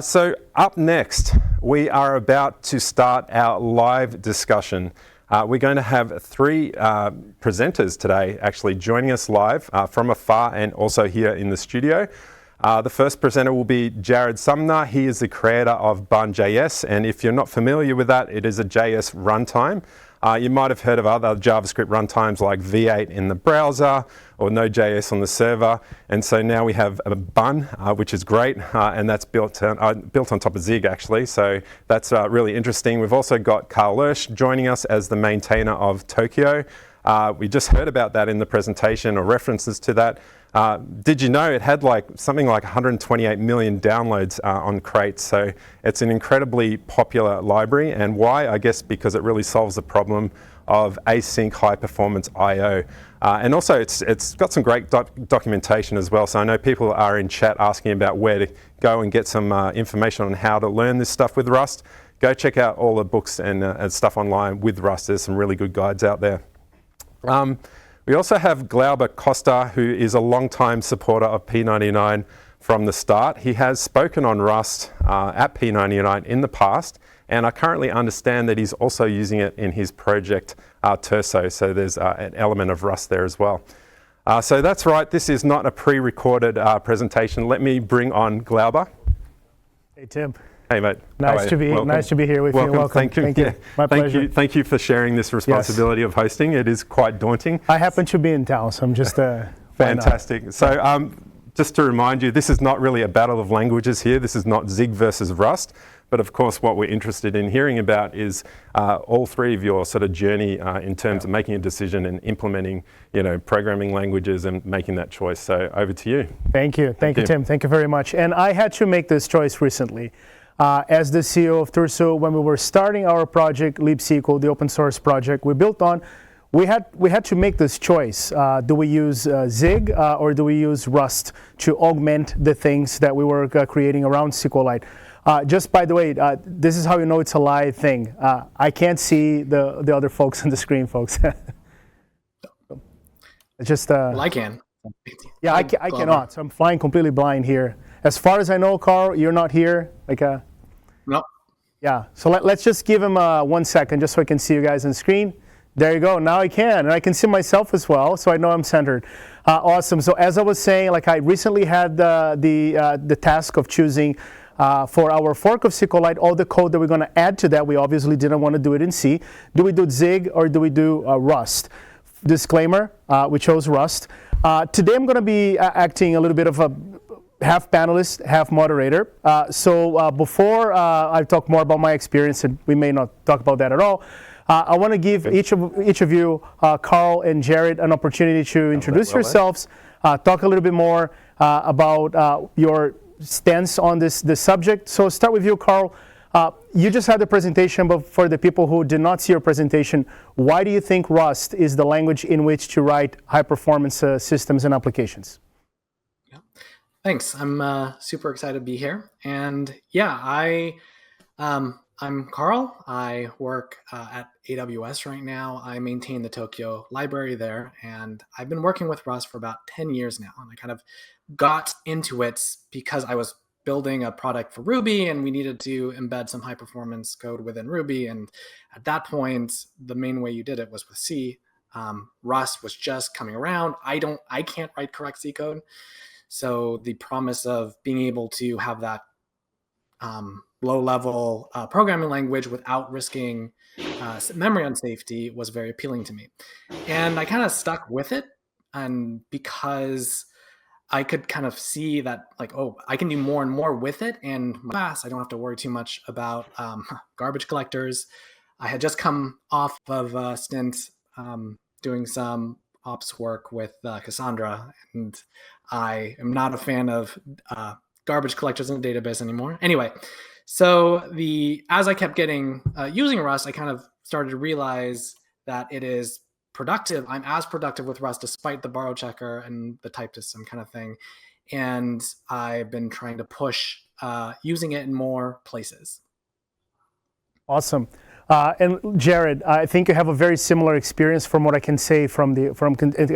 So up next, we are about to start our live discussion. We're going to have three presenters today actually joining us live from afar and also here in the studio. The first presenter will be Jarred Sumner. He is the creator of Bun.js, and if you're not familiar with that, it is a JS runtime. You might have heard of other JavaScript runtimes like V8 in the browser or Node.js on the server. And so now we have a Bun, which is great, and that's built on top of Zig actually. So that's really interesting. We've also got Carl Lerche joining us as the maintainer of Tokio. We just heard about that in the presentation or references to that. Did you know it had something like 128 million downloads on Crate? So it's an incredibly popular library. And why? I guess because it really solves the problem of async high performance I/O. And also it's got some great documentation as well. So I know people are in chat asking about where to go and get some information on how to learn this stuff with Rust. Go check out all the books and stuff online with Rust. There's some really good guides out there. We also have Glauber Costa, who is a long-time supporter of P99 from the start. He has spoken on Rust at P99 in the past, and I currently understand that he's also using it in his project Turso, so there's an element of Rust there as well. So that's right, this is not a pre-recorded presentation. Let me bring on Glauber. Hey, Tim. Hey, mate. Nice to be here with you. Welcome. Thank you. Yeah. My pleasure. Thank you for sharing this responsibility of hosting. It is quite daunting. I happen to be in town, so I'm just fantastic. So just to remind you, this is not really a battle of languages here. This is not Zig versus Rust. But of course, what we're interested in hearing about is all three of your sort of journey in terms of making a decision and implementing, programming languages and making that choice. So over to you. Thank you, Tim. Thank you very much. And I had to make this choice recently. As the CEO of Turso, when we were starting our project, LeapSQL, the open source project we built on, we had to make this choice. Do we use Zig or do we use Rust to augment the things that we were creating around SQLite? Just by the way, this is how you know it's a live thing. I can't see the other folks on the screen, folks. Just well, I can. Yeah, I cannot. So I'm flying completely blind here. As far as I know, Carl, you're not here. No. Yeah. So let's just give him 1 second, just so I can see you guys on the screen. There you go. Now I can, and I can see myself as well, so I know I'm centered. Awesome. So as I was saying, I recently had the task of choosing for our fork of SQLite all the code that we're going to add to that. We obviously didn't want to do it in C. Do we do Zig or do we do Rust? Disclaimer: we chose Rust. Today I'm going to be acting a little bit of a half panelist, half moderator. So before I talk more about my experience, and we may not talk about that at all, I want to give each of you, Carl and Jarred, an opportunity to introduce yourselves, talk a little bit more about your stance on this subject. So start with you, Carl. You just had the presentation, but for the people who did not see your presentation, why do you think Rust is the language in which to write high-performance systems and applications? Thanks. I'm super excited to be here. And yeah, I'm Carl. I work at AWS right now. I maintain the Tokio library there, and I've been working with Rust for about 10 years now. And I kind of got into it because I was building a product for Ruby, and we needed to embed some high performance code within Ruby. And at that point, the main way you did it was with C. Rust was just coming around. I can't write correct C code. So the promise of being able to have that low-level programming language without risking memory unsafety was very appealing to me. And I kind of stuck with it, and because I could kind of see that, I can do more and more with it, and fast. I don't have to worry too much about garbage collectors. I had just come off of a stint doing some ops work with Cassandra, and I am not a fan of garbage collectors in the database anymore. Anyway, so as I kept using Rust, I kind of started to realize that it is productive. I'm as productive with Rust despite the borrow checker and the type system kind of thing. And I've been trying to push using it in more places. Awesome. And Jarred, I think you have a very similar experience from what I can say I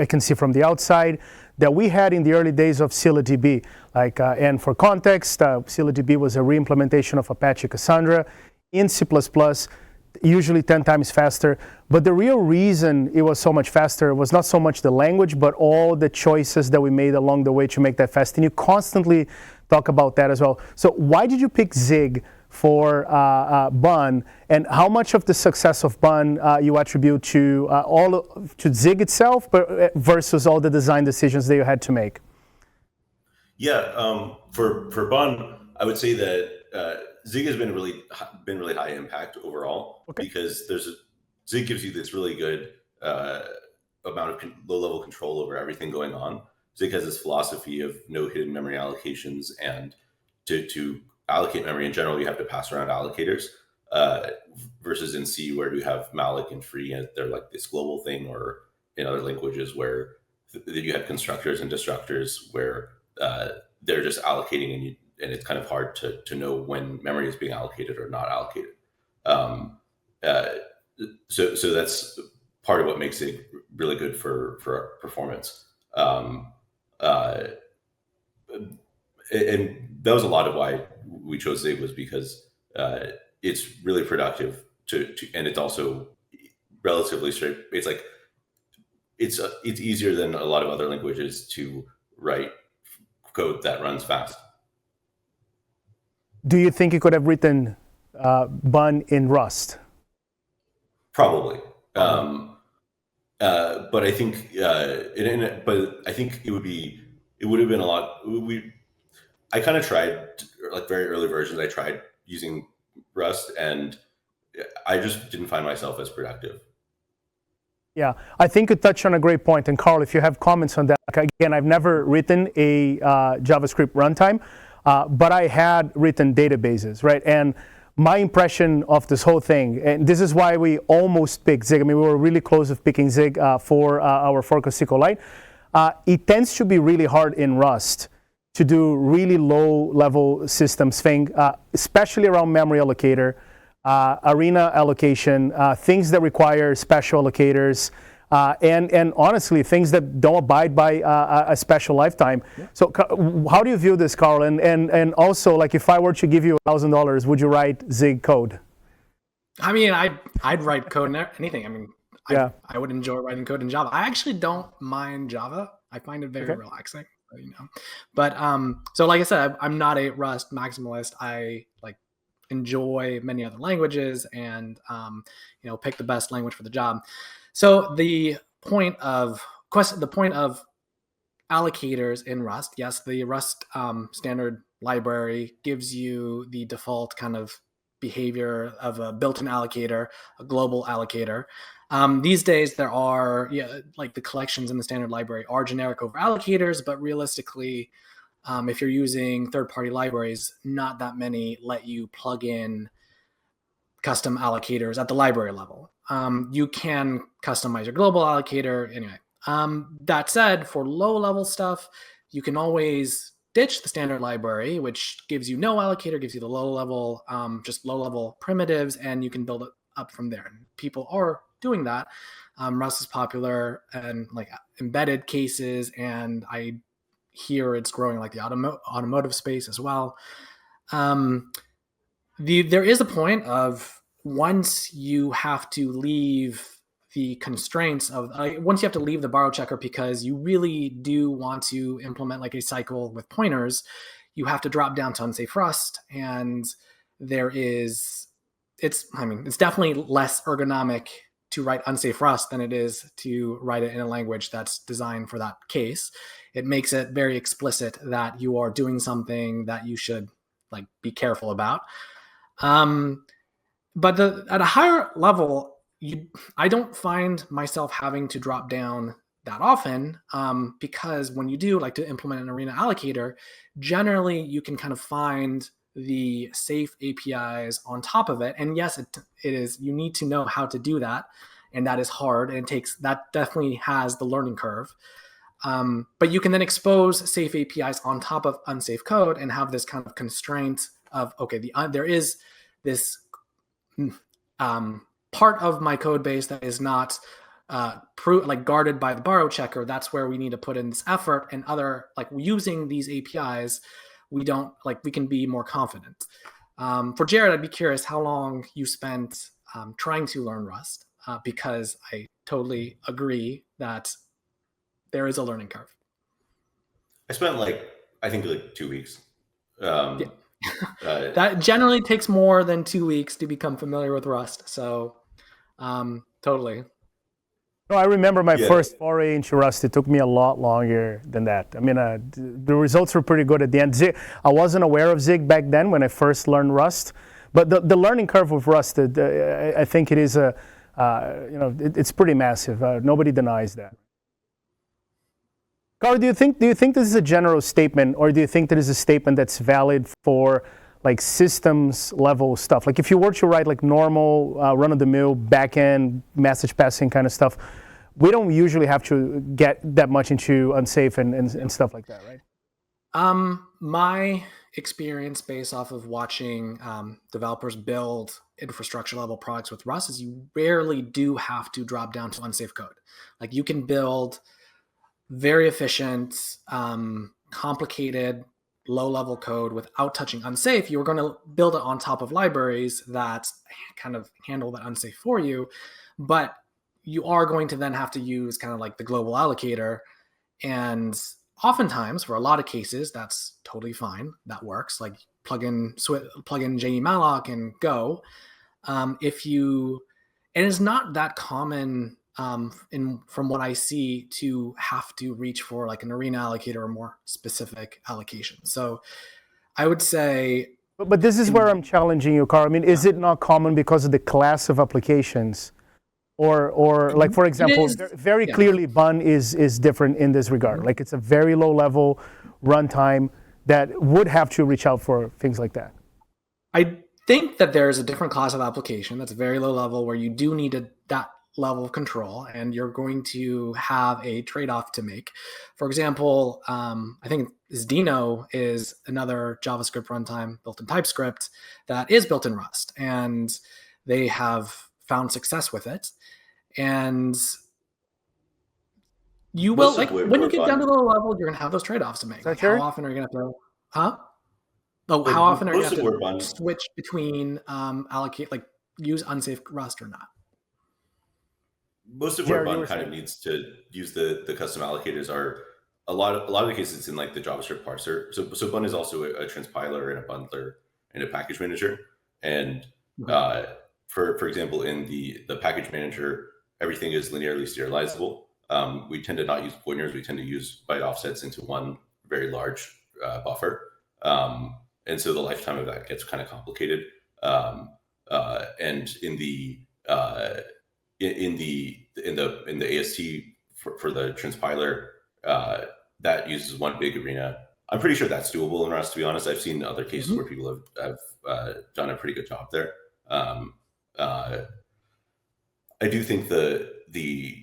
can see from the outside that we had in the early days of ScyllaDB. And for context, ScyllaDB was a re-implementation of Apache Cassandra in C++, usually 10 times faster. But the real reason it was so much faster was not so much the language, but all the choices that we made along the way to make that fast. And you constantly talk about that as well. So why did you pick Zig for Bun, and how much of the success of Bun you attribute to to Zig itself, but versus all the design decisions that you had to make? Yeah, for Bun, I would say that Zig has been really high impact overall, because Zig gives you this really good amount of low-level control over everything going on. Zig has this philosophy of no hidden memory allocations, and to allocate memory in general, you have to pass around allocators, versus in C, where you have malloc and free, and they're like this global thing, or in other languages where you have constructors and destructors where they're just allocating, and it's kind of hard to know when memory is being allocated or not allocated. So that's part of what makes it really good for performance. And that was a lot of why we chose Zig, was because it's really productive and it's also relatively straight. It's like it's easier than a lot of other languages to write code that runs fast. Do you think you could have written Bun in Rust? Probably. But I think it would have been a lot. I kind of tried, like very early versions, I tried using Rust, and I just didn't find myself as productive. Yeah, I think you touched on a great point. And Carl, if you have comments on that, again, I've never written a JavaScript runtime, but I had written databases, right? And my impression of this whole thing, and this is why we almost picked Zig. I mean, we were really close with picking Zig for our fork of SQLite. It tends to be really hard in Rust to do really low-level systems thing, especially around memory allocator, arena allocation, things that require special allocators, and honestly, things that don't abide by a special lifetime. Yeah. So how do you view this, Carl? And also, like, if I were to give you $1,000, would you write Zig code? I mean, I'd write code in anything. I mean, I would enjoy writing code in Java. I actually don't mind Java. I find it very relaxing. But so like I said, I'm not a Rust maximalist. I enjoy many other languages, and pick the best language for the job. So the point of allocators in Rust, yes, the Rust standard library gives you the default kind of behavior of a built-in allocator, a global allocator. These days, there are the collections in the standard library are generic over allocators, but realistically, if you're using third-party libraries, not that many let you plug in custom allocators at the library level. You can customize your global allocator anyway. That said, for low-level stuff, you can always ditch the standard library, which gives you no allocator, gives you the low-level, just low-level primitives, and you can build it up from there. And people are doing that. Rust is popular and embedded cases, and I hear it's growing like the automotive space as well. There is a point of once you have to leave the constraints of once you have to leave the borrow checker because you really do want to implement like a cycle with pointers, you have to drop down to unsafe Rust, and it's definitely less ergonomic to write unsafe Rust than it is to write it in a language that's designed for that case. It makes it very explicit that you are doing something that you should be careful about. But at a higher level, I don't find myself having to drop down that often, because when you do to implement an arena allocator, generally you can kind of find the safe APIs on top of it. And yes, it is, you need to know how to do that. And that is hard. And that definitely has the learning curve. But you can then expose safe APIs on top of unsafe code and have this kind of constraint of, okay, there is this part of my code base that is not like guarded by the borrow checker, that's where we need to put in this effort. And other, like using these APIs, we can be more confident. For Jarred, I'd be curious how long you spent trying to learn Rust, because I totally agree that there is a learning curve. I spent I think 2 weeks. Yeah. That generally takes more than 2 weeks to become familiar with Rust. So totally. No, I remember my first foray into Rust. It took me a lot longer than that. I mean, the results were pretty good at the end. I wasn't aware of Zig back then when I first learned Rust, but the learning curve with Rust, I think it is it's pretty massive. Nobody denies that. Carl, do you think this is a general statement, or do you think that is a statement that's valid for systems level stuff? Like if you were to write normal run-of-the-mill back-end message passing kind of stuff, we don't usually have to get that much into unsafe and stuff like that, right? My experience based off of watching developers build infrastructure level products with Rust is you rarely do have to drop down to unsafe code. Like you can build very efficient, complicated, low-level code without touching unsafe. You were going to build it on top of libraries that kind of handle that unsafe for you, but you are going to then have to use kind of like the global allocator. And oftentimes, for a lot of cases, that's totally fine. That works. Like plug in JMalloc and go. It is not that common from what I see to have to reach for like an arena allocator or more specific allocation. So I would say. But this is where I'm challenging you, Carl. I mean, is it not common because of the class of applications? Or like, for example, very clearly Bun is different in this regard. Like it's a very low level runtime that would have to reach out for things like that. I think that there's a different class of application that's very low level where you do need that level of control, and you're going to have a trade-off to make. For example, I think Dino is another JavaScript runtime built in TypeScript that is built in Rust, and they have found success with it. And you will, when you get down to the low level, you're going to have those trade-offs to make. Like how often are you going to have to, how often are you going to have to switch between use unsafe Rust or not? Most of where Bun kind of needs to use the custom allocators are a lot of the cases it's in the JavaScript parser. So Bun is also a transpiler and a bundler and a package manager. And for example, in the package manager, everything is linearly serializable. We tend to not use pointers. We tend to use byte offsets into one very large buffer. And so the lifetime of that gets kind of complicated. And in the AST for the transpiler, that uses one big arena. I'm pretty sure that's doable in Rust, to be honest. I've seen other cases where people have done a pretty good job there. I do think the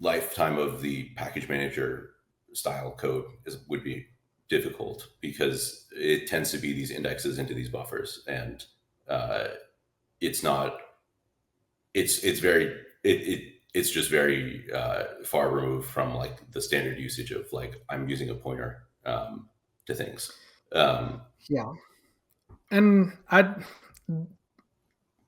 lifetime of the package manager style code would be difficult because it tends to be these indexes into these buffers, and it's just very far removed from the standard usage of I'm using a pointer to things. And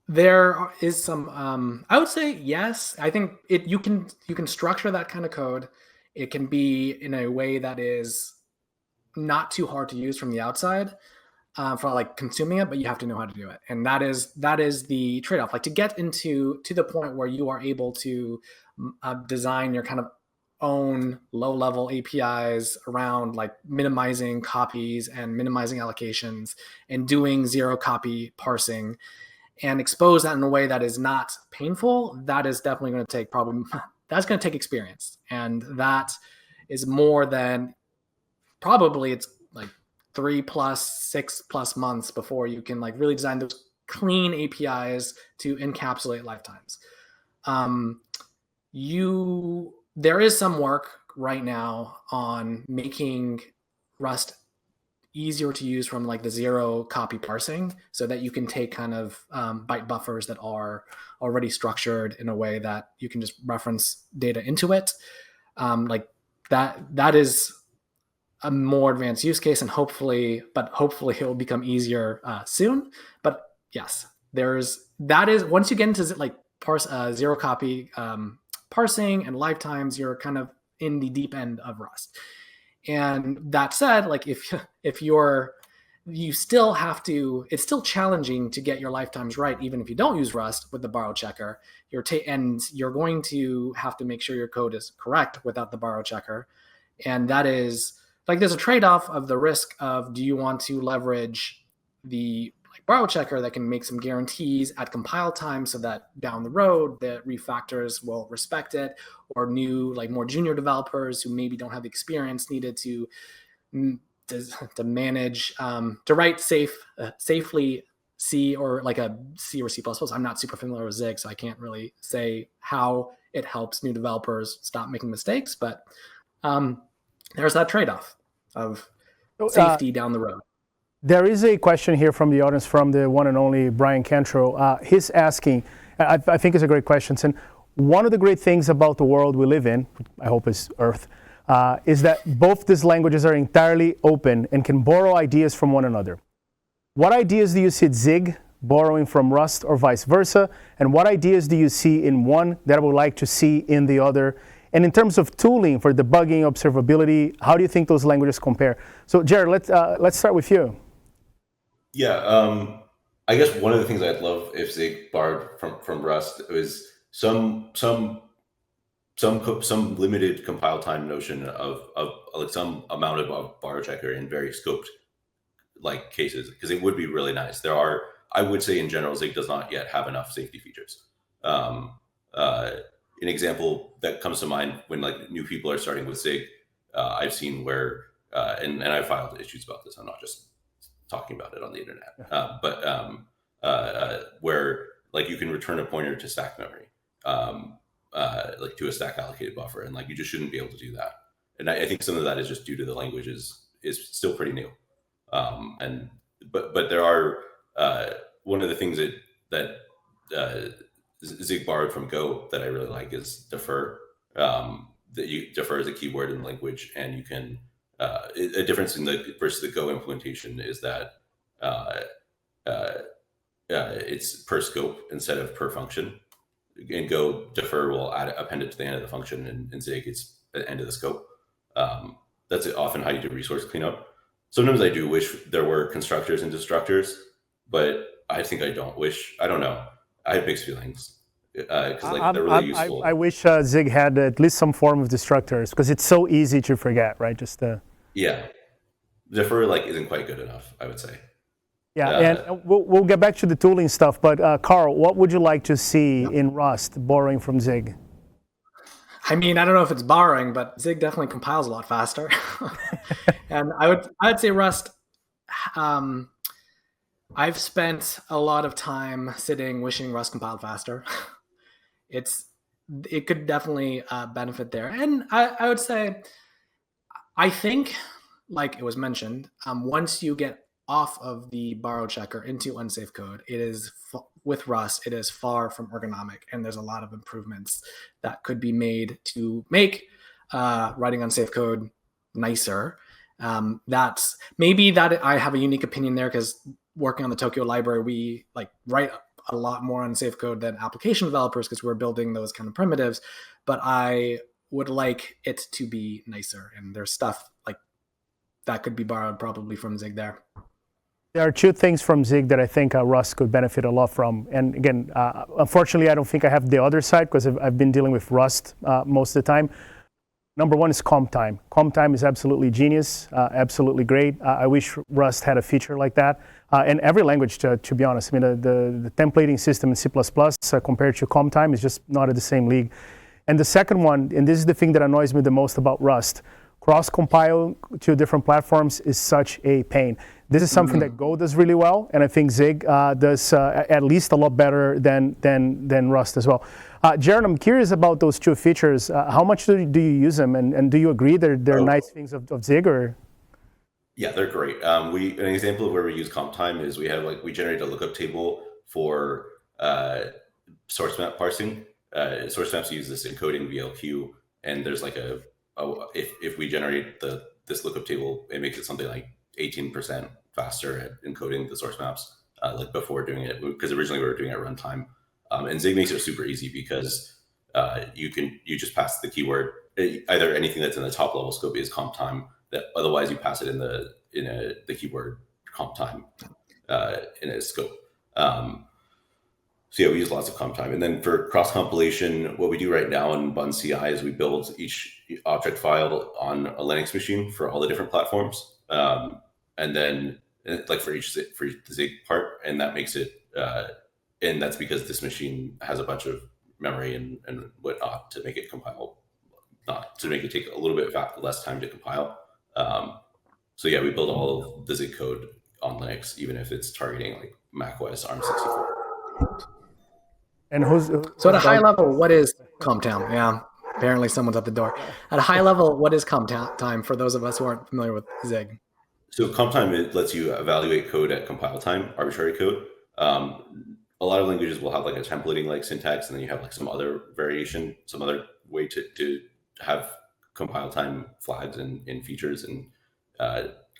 there is some, I would say, yes, I think you can structure that kind of code. It can be in a way that is not too hard to use from the outside for consuming it, but you have to know how to do it. And that is the trade-off. To get to the point where you are able to design your kind of own low-level APIs around minimizing copies and minimizing allocations and doing zero copy parsing and expose that in a way that is not painful, that is definitely going to take that's going to take experience. And that is more than probably it's 3+, 6+ months before you can really design those clean APIs to encapsulate lifetimes. There is some work right now on making Rust easier to use from like the zero copy parsing, so that you can take kind of byte buffers that are already structured in a way that you can just reference data into it. Like that is a more advanced use case, and hopefully it will become easier soon. But yes, that is once you get into like zero copy parsing and lifetimes, you're kind of in the deep end of Rust. And that said, like if you still have to, it's still challenging to get your lifetimes right, even if you don't use Rust with the borrow checker. And you're going to have to make sure your code is correct without the borrow checker. And that is like, there's a trade-off of the risk of, do you want to leverage the borrow checker that can make some guarantees at compile time so that down the road the refactors will respect it, or new, like more junior developers who maybe don't have the experience needed to manage, to write safely C or like a C or C++. I'm not super familiar with Zig, so I can't really say how it helps new developers stop making mistakes, but there's that trade-off of safety down the road. There is a question here from the audience, from the one and only Brian Cantrell. He's asking, I think it's a great question, and one of the great things about the world we live in, I hope is Earth, is that both these languages are entirely open and can borrow ideas from one another. What ideas do you see Zig borrowing from Rust or vice versa? And what ideas do you see in one that I would like to see in the other? And in terms of tooling for debugging, observability, how do you think those languages compare? So Jarred, let's start with you. Yeah, I guess one of the things I'd love if Zig borrowed from Rust was some limited compile time notion of like some amount of borrow checker in very scoped like cases, because it would be really nice. I would say in general, Zig does not yet have enough safety features. An example that comes to mind when like new people are starting with Zig, I've seen where, and I filed issues about this. I'm not just talking about it on the internet, where like you can return a pointer to stack memory, like to a stack allocated buffer, and like you just shouldn't be able to do that. And I think some of that is just due to the language is still pretty new. But there are one of the things that Zig borrowed from Go that I really like is defer. Defer is a keyword in the language, and you can a difference in versus the Go implementation is that it's per scope instead of per function. In Go, defer will append it to the end of the function, and in Zig, it's at the end of the scope. That's often how you do resource cleanup. Sometimes I do wish there were constructors and destructors, but I think I don't know. I have mixed feelings because they're really useful. I wish Zig had at least some form of destructors, because it's so easy to forget, right? Yeah, defer isn't quite good enough, I would say. Yeah, and we'll get back to the tooling stuff, but Carl, what would you like to see in Rust borrowing from Zig? I mean, I don't know if it's borrowing, but Zig definitely compiles a lot faster. And I'd say Rust, I've spent a lot of time sitting wishing Rust compiled faster. It could definitely benefit there. And I would say, I think, like it was mentioned, once you get off of the borrow checker into unsafe code, with Rust, it is far from ergonomic, and there's a lot of improvements that could be made to make writing unsafe code nicer. That's maybe that I have a unique opinion there, because working on the Tokio library, we write a lot more unsafe code than application developers, because we're building those kind of primitives. But I would like it to be nicer, and there's stuff that could be borrowed probably from Zig there. There are two things from Zig that I think Rust could benefit a lot from. And again, unfortunately, I don't think I have the other side, because I've been dealing with Rust most of the time. Number one is comp time. Comp time is absolutely genius, absolutely great. I wish Rust had a feature like that. And every language, to be honest. I mean, the templating system in C++ compared to comp time is just not at the same league. And the second one, and this is the thing that annoys me the most about Rust, cross-compile to different platforms is such a pain. This is something that Go does really well, and I think Zig does at least a lot better than Rust as well. Jarred, I'm curious about those two features. How much do you use them, and do you agree they're nice things of Zig? Or? Yeah, they're great. An example of where we use comp time is we generate a lookup table for source map parsing. Source maps use this encoding VLQ, and there's like if we generate this lookup table, it makes it something like 18% faster at encoding the source maps, like before doing it, because originally we were doing it at runtime. And Zig makes it super easy because you just pass the keyword, either anything that's in the top level scope is comp time, that otherwise you pass it in the keyword comp time in a scope. So yeah, we use lots of comp time. And then for cross compilation, what we do right now in Bun CI is we build each object file on a Linux machine for all the different platforms. And then like for the Zig part, and that makes it, and that's because this machine has a bunch of memory and whatnot to make it compile, to make it take a little bit less time to compile. So yeah, we build all of the Zig code on Linux, even if it's targeting like macOS ARM64. And so at a high level, what is comp time? Yeah, apparently someone's at the door. At a high level, what is comp time for those of us who aren't familiar with Zig? So comp time, it lets you evaluate code at compile time, arbitrary code. A lot of languages will have like a templating like syntax, and then you have like some other variation, some other way to have compile time flags and features and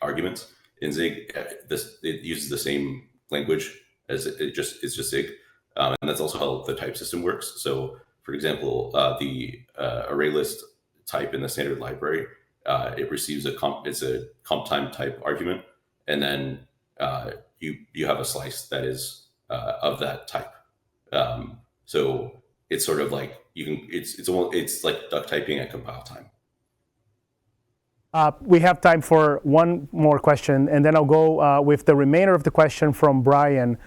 arguments. In Zig, it uses the same language as it's just Zig. And that's also how the type system works. So for example, the array list type in the standard library, it receives it's a comp time type argument. And then you have a slice that is of that type. So it's sort of like it's like duck typing at compile time. We have time for one more question, and then I'll go with the remainder of the question from Brian,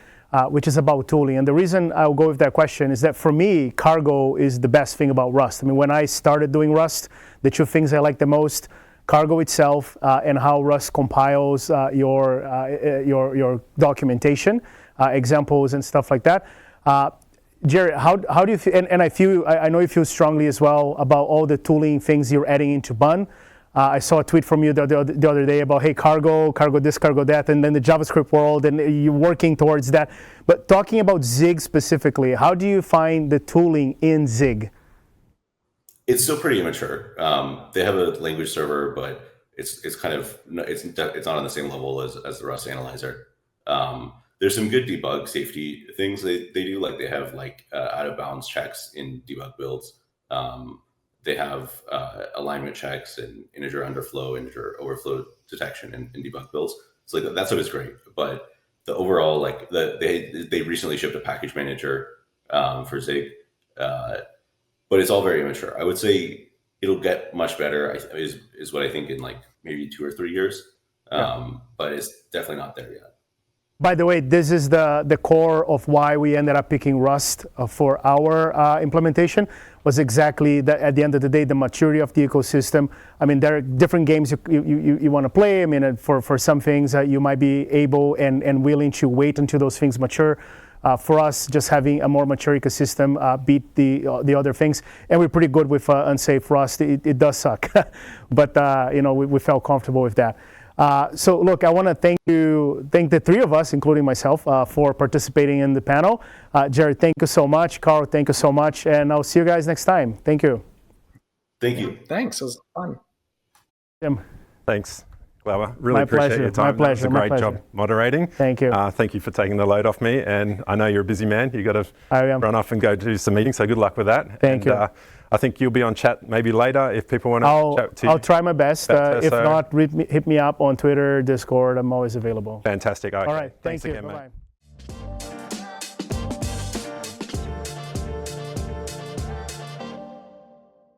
which is about tooling. And the reason I'll go with that question is that for me, cargo is the best thing about Rust. I mean, when I started doing Rust, the two things I like the most, cargo itself and how Rust compiles your documentation, examples and stuff like that. Jarred, how do you feel? And I know you feel strongly as well about all the tooling things you're adding into Bun. I saw a tweet from you the other day about, hey, cargo this, cargo that, and then the JavaScript world, and you're working towards that. But talking about Zig specifically, how do you find the tooling in Zig? It's still pretty immature. They have a language server, but it's not on the same level as the Rust analyzer. There's some good debug safety things they do, like they have like out of bounds checks in debug builds. They have alignment checks and integer underflow, integer overflow detection in debug builds. So like that stuff is great, but the overall they recently shipped a package manager for Zig, but it's all very immature. I would say it'll get much better. Is what I think in like maybe 2 or 3 years, but it's definitely not there yet. By the way, this is the core of why we ended up picking Rust for our implementation, was exactly that at the end of the day, the maturity of the ecosystem. I mean, there are different games you want to play. I mean, for some things you might be able and willing to wait until those things mature. For us, just having a more mature ecosystem beat the other things. And we're pretty good with unsafe Rust. It does suck, but we felt comfortable with that. So look, I want to thank the three of us, including myself, for participating in the panel. Jarred, thank you so much. Carl, thank you so much. And I'll see you guys next time. Thank you. Thank you. Thanks. It was fun. Tim. Thanance, Glauber. Really appreciate your time. My pleasure. That was a great job moderating. Thank you. Thank you for taking the load off me. And I know you're a busy man. You've got to run off and go do some meetings. So good luck with that. Thank you. I think you'll be on chat maybe later if people want to chat to you. I'll try my best. If not, hit me up on Twitter, Discord. I'm always available. Fantastic. Okay. All right. Thank you. Again, Bye-bye. mate.